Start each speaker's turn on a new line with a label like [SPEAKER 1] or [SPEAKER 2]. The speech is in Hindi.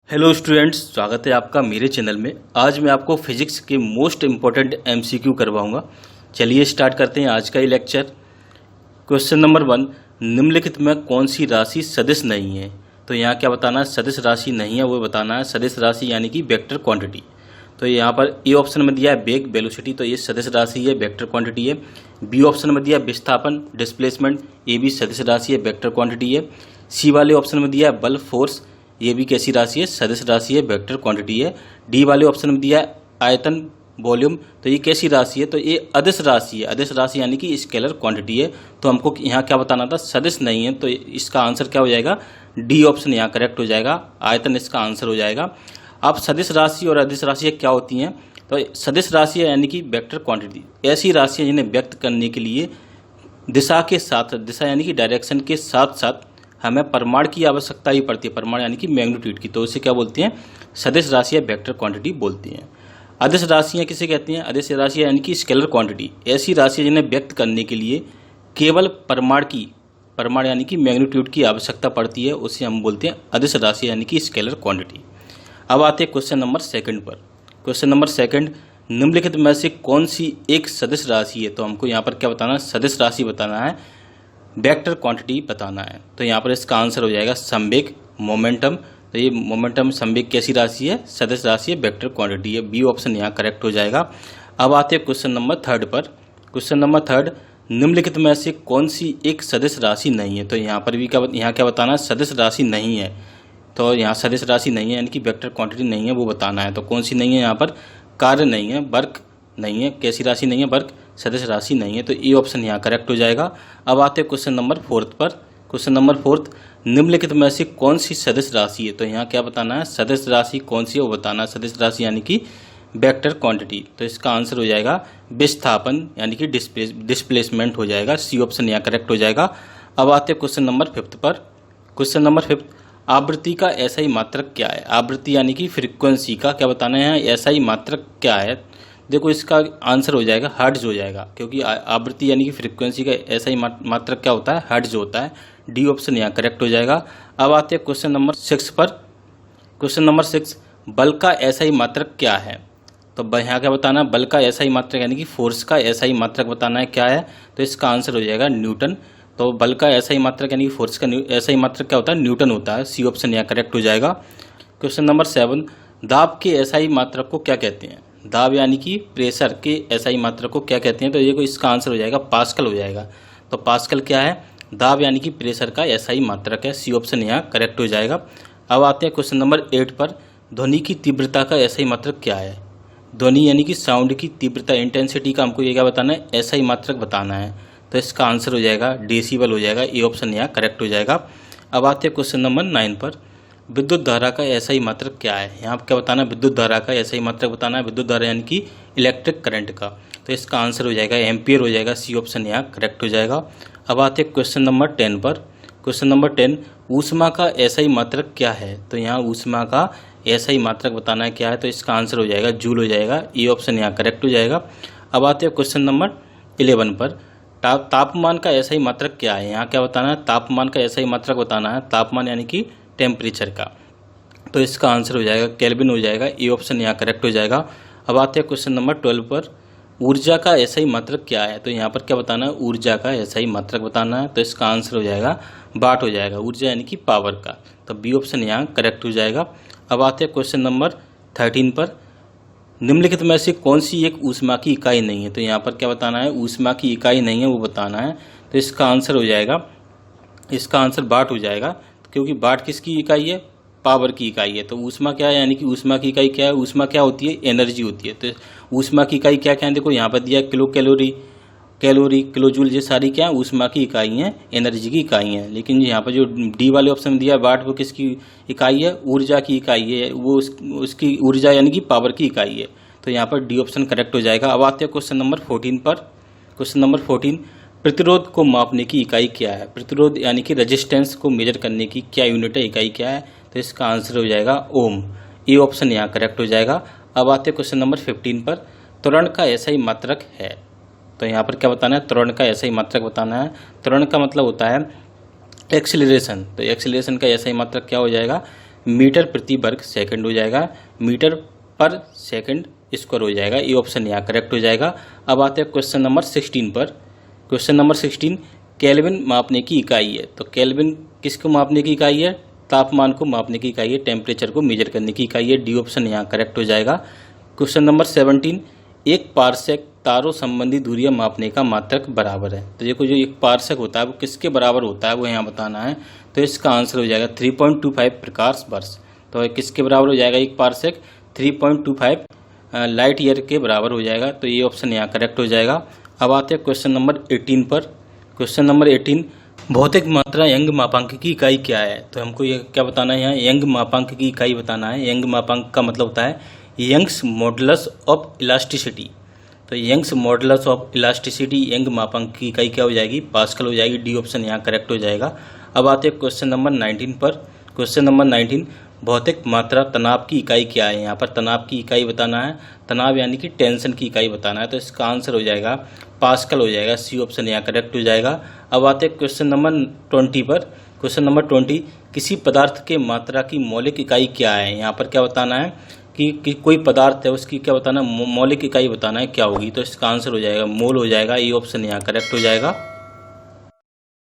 [SPEAKER 1] हेलो स्टूडेंट्स, स्वागत है आपका मेरे चैनल में। आज मैं आपको फिजिक्स के मोस्ट इम्पोर्टेंट एमसीक्यू करवाऊंगा। चलिए स्टार्ट करते हैं आज का ये लेक्चर। क्वेश्चन नंबर 1, निम्नलिखित में कौन सी राशि सदिश नहीं है? तो यहाँ क्या बताना है? सदिश राशि नहीं है, वो बताना है। सदिश राशि यानी कि वेक्टर क्वांटिटी। तो यहाँ पर ए ऑप्शन में दिया है वेग वेलोसिटी, तो ये सदिश राशि है, वेक्टर क्वांटिटी है। बी ऑप्शन में दिया है विस्थापन डिस्प्लेसमेंट, ये भी सदिश राशि है, वेक्टर क्वांटिटी है। सी वाले ऑप्शन में दिया है बल फोर्स, ये भी कैसी राशि है? सदिश राशि है, वेक्टर क्वांटिटी है। डी वाले ऑप्शन में दिया है आयतन वॉल्यूम, तो ये कैसी राशि है? तो ये अदिश राशि है। अदिश राशि यानी कि स्केलर क्वांटिटी है। तो हमको यहाँ क्या बताना था? सदिश नहीं है, तो इसका आंसर क्या हो जाएगा? डी ऑप्शन यहाँ करेक्ट हो जाएगा। आयतन इसका आंसर हो जाएगा। अब सदिश राशि और अदिश राशि क्या होती हैं? तो सदिश राशि यानी कि वेक्टर क्वांटिटी ऐसी राशियाँ जिन्हें व्यक्त करने के लिए दिशा के साथ, दिशा यानी कि डायरेक्शन के साथ साथ हमें परिमाण की आवश्यकता ही पड़ती है। परिमाण यानी कि मैग्नीट्यूड की, तो इसे क्या बोलते हैं? सदिश राशि या वेक्टर क्वांटिटी बोलती हैं। अदिश राशियाँ किसे कहती हैं? अदिश राशियाँ यानी कि स्केलर क्वांटिटी ऐसी राशियाँ जिन्हें व्यक्त करने के लिए केवल परिमाण यानी कि मैग्नीट्यूड की आवश्यकता पड़ती है, उसे हम बोलते हैं अदिश राशि यानी कि स्केलर क्वांटिटी। अब आते हैं क्वेश्चन नंबर 2 पर। क्वेश्चन नंबर 2, निम्नलिखित में से कौन सी एक सदिश राशि है? तो हमको यहाँ पर क्या बताना है? सदिश राशि बताना है, वेक्टर क्वांटिटी बताना है। तो यहाँ पर इसका आंसर हो जाएगा संवेग, मोमेंटम। तो ये मोमेंटम संवेग कैसी राशि है? सदिश राशि है, वेक्टर क्वांटिटी है। बी ऑप्शन यहाँ करेक्ट हो जाएगा। अब आते हैं क्वेश्चन नंबर 3 पर। क्वेश्चन नंबर 3, निम्नलिखित में से कौन सी एक सदिश राशि नहीं है? तो यहाँ पर भी यहाँ क्या बताना है? सदिश राशि नहीं है। तो यहाँ सदिश राशि नहीं है यानी कि वेक्टर क्वांटिटी नहीं है, वो बताना है। तो कौन सी नहीं है? यहाँ पर कार्य नहीं है, वर्क नहीं है। कैसी राशि नहीं है? वर्क, सदिश राशि नहीं है। तो ई ऑप्शन यहाँ करेक्ट हो जाएगा। अब आते हैं क्वेश्चन नंबर 4 पर। क्वेश्चन नंबर 4, निम्नलिखित में से कौन सी सदिश राशि है? तो यहाँ क्या बताना है? सदिश राशि कौन सी है वो बताना है। सदिश राशि यानी कि वेक्टर क्वांटिटी। तो इसका आंसर हो जाएगा विस्थापन यानी कि डिस्प्लेसमेंट हो जाएगा। सी ऑप्शन यहाँ करेक्ट हो जाएगा। अब आते हैं क्वेश्चन नंबर 5 पर। क्वेश्चन नंबर 5, आवृत्ति का ऐसा ही मात्रक क्या है? आवृत्ति यानी कि फ्रीक्वेंसी का क्या बताना है? ऐसा ही मात्रक क्या है? देखो इसका आंसर हो जाएगा हर्ट्ज हो जाएगा, क्योंकि आवृत्ति यानी कि फ्रीक्वेंसी का ऐसा ही मात्रक क्या होता है? हर्ट्ज होता है। डी ऑप्शन यहाँ करेक्ट हो जाएगा। अब आते हैं क्वेश्चन नंबर 6 पर। क्वेश्चन नंबर 6, बल का ऐसा ही मात्रक क्या है? तो यहाँ क्या बताना है? बल का ऐसा ही मात्रक यानी कि फोर्स का ऐसा ही मात्रक बताना है, क्या है? तो इसका आंसर हो जाएगा न्यूटन। तो बल का ऐसा ही मात्रक यानी कि फोर्स का ऐसा ही मात्रक क्या होता है? न्यूटन होता है। सी ऑप्शन यहाँ करेक्ट हो जाएगा। क्वेश्चन नंबर 7, दाब के ऐसा ही मात्रक को क्या कहते हैं? दाब यानी कि प्रेशर के ऐसा ही मात्रक को क्या कहते हैं? तो ये इसका आंसर हो जाएगा पास्कल हो जाएगा। तो पास्कल क्या है? दाब यानी कि प्रेशर का ऐसा ही मात्रक है। सी ऑप्शन यहाँ करेक्ट हो जाएगा। अब आते हैं क्वेश्चन नंबर 8 पर। ध्वनि की तीव्रता का ऐसा ही मात्रक क्या है? ध्वनि यानी कि साउंड की तीव्रता, इंटेंसिटी का हमको ये क्या बताना है? ऐसा ही मात्रक बताना है। तो इसका आंसर हो जाएगा डेसिबल हो जाएगा। ये ऑप्शन यहाँ करेक्ट हो जाएगा। अब आते हैं क्वेश्चन नंबर 9 पर। विद्युत धारा का ऐसा ही मात्रक क्या है? यहाँ क्या बताना है? विद्युत धारा का ऐसा ही मात्रक बताना है। विद्युत धारा यानी कि इलेक्ट्रिक करंट का। तो इसका आंसर हो जाएगा एम्पियर हो जाएगा। सी ऑप्शन यहाँ करेक्ट हो जाएगा। अब आते हैं क्वेश्चन नंबर 10 पर। क्वेश्चन नंबर 10, ऊष्मा का ऐसा ही मात्रक क्या है? तो यहाँ ऊष्मा का ऐसा ही मात्रक बताना है, क्या है? तो इसका आंसर हो जाएगा जूल हो जाएगा। ये ऑप्शन यहाँ करेक्ट हो जाएगा। अब आते हैं क्वेश्चन नंबर 11 पर। तापमान का ऐसा ही मात्रक क्या है? यहाँ क्या बताना है? तापमान का ऐसा ही मात्रक बताना है। तापमान यानी कि टेम्परेचर का। तो इसका आंसर हो जाएगा केल्विन हो जाएगा। ये ऑप्शन यहाँ करेक्ट हो जाएगा। अब आते हैं क्वेश्चन नंबर 12 पर। ऊर्जा का ऐसा ही मात्रक क्या है? तो यहाँ पर क्या बताना है? ऊर्जा का ऐसा ही मात्रक बताना है। तो इसका आंसर हो जाएगा वाट हो जाएगा। ऊर्जा यानी कि पावर का। तो बी ऑप्शन यहाँ करेक्ट हो जाएगा। अब आते हैं क्वेश्चन नंबर 13 पर। निम्नलिखित में से कौन सी एक ऊष्मा की इकाई नहीं है? तो यहाँ पर क्या बताना है? ऊष्मा की इकाई नहीं है, वो बताना है। तो इसका आंसर हो जाएगा, इसका आंसर वाट हो जाएगा, क्योंकि वाट किसकी इकाई है? पावर की इकाई है। तो ऊष्मा क्या है? यानी कि ऊष्मा की इकाई क्या है? ऊष्मा क्या होती है? एनर्जी होती है। तो ऊष्मा की इकाई क्या क्या है? देखो यहाँ पर दिया किलो कैलोरी, किलो जूल, ये सारी क्या है? ऊष्मा की इकाई हैं, एनर्जी की इकाई हैं। लेकिन यहाँ पर जो डी वाले ऑप्शन में दिया वाट, वो किसकी इकाई है? ऊर्जा की इकाई है। वो उसकी ऊर्जा यानी कि पावर की इकाई है। तो यहाँ पर डी ऑप्शन करेक्ट हो जाएगा। अब आते हैं क्वेश्चन नंबर 14 पर। क्वेश्चन नंबर 14, प्रतिरोध को मापने की इकाई क्या है? प्रतिरोध यानी कि रेजिस्टेंस को मेजर करने की क्या यूनिट है? इकाई क्या है? तो इसका आंसर हो जाएगा ओम। ये ऑप्शन यहाँ करेक्ट हो जाएगा। अब आते हैं क्वेश्चन नंबर 15 पर। त्वरण का ऐसा ही मात्रक है? तो यहाँ पर क्या बताना है? त्वरण का ऐसा ही मात्रक बताना है। त्वरण का मतलब होता है एक्सीलरेशन। तो एक्सीलरेशन का ऐसा ही मात्रक क्या हो जाएगा? मीटर प्रति वर्ग सेकंड हो जाएगा, मीटर पर सेकंड स्क्वायर हो जाएगा। ये ऑप्शन यहाँ करेक्ट हो जाएगा। अब आते हैं क्वेश्चन नंबर 16 पर। क्वेश्चन नंबर 16, केल्विन मापने की इकाई है। तो केल्विन किसको मापने की इकाई है? तापमान को मापने की इकाई है, टेम्परेचर को मेजर करने की इकाई है। डी ऑप्शन यहाँ करेक्ट हो जाएगा। क्वेश्चन नंबर 17, एक पारसेक तारों संबंधी दूरियां मापने का मात्रक बराबर है। तो देखो जो एक पारसेक होता है वो किसके बराबर होता है वो यहाँ बताना है। तो इसका आंसर हो जाएगा 3.25 प्रकाश वर्ष। तो किसके बराबर हो जाएगा एक पारसेक? 3.25 लाइट ईयर के बराबर हो जाएगा। तो ये ऑप्शन यहाँ करेक्ट हो जाएगा। अब आते हैं क्वेश्चन नंबर 18 पर। क्वेश्चन नंबर 18, भौतिक मात्रा यंग मापांक की इकाई क्या है? तो हमको ये क्या बताना है यहाँ? यंग मापांक की इकाई बताना है। यंग मापांक का मतलब होता है यंग्स मॉडुलस ऑफ इलास्टिसिटी। तो Young's modulus of elasticity Young मापांक की इकाई क्या हो जाएगी? पास्कल हो जाएगी। डी ऑप्शन यहाँ करेक्ट हो जाएगा। अब आते हैं क्वेश्चन नंबर 19 पर। क्वेश्चन नंबर 19, भौतिक मात्रा तनाव की इकाई क्या है? यहाँ पर तनाव की इकाई बताना है, तनाव यानी कि टेंशन की इकाई बताना है। तो इसका आंसर हो जाएगा पास्कल हो जाएगा। सी ऑप्शन यहाँ करेक्ट हो जाएगा। अब आते हैं क्वेश्चन नंबर 20 पर। क्वेश्चन नंबर 20, किसी पदार्थ के मात्रा की मौलिक इकाई क्या है? यहाँ पर क्या बताना है कि कोई पदार्थ है उसकी क्या बताना है? मौलिक इकाई बताना है क्या होगी। तो इसका आंसर हो जाएगा मोल हो जाएगा। ये ऑप्शन यहाँ करेक्ट हो जाएगा।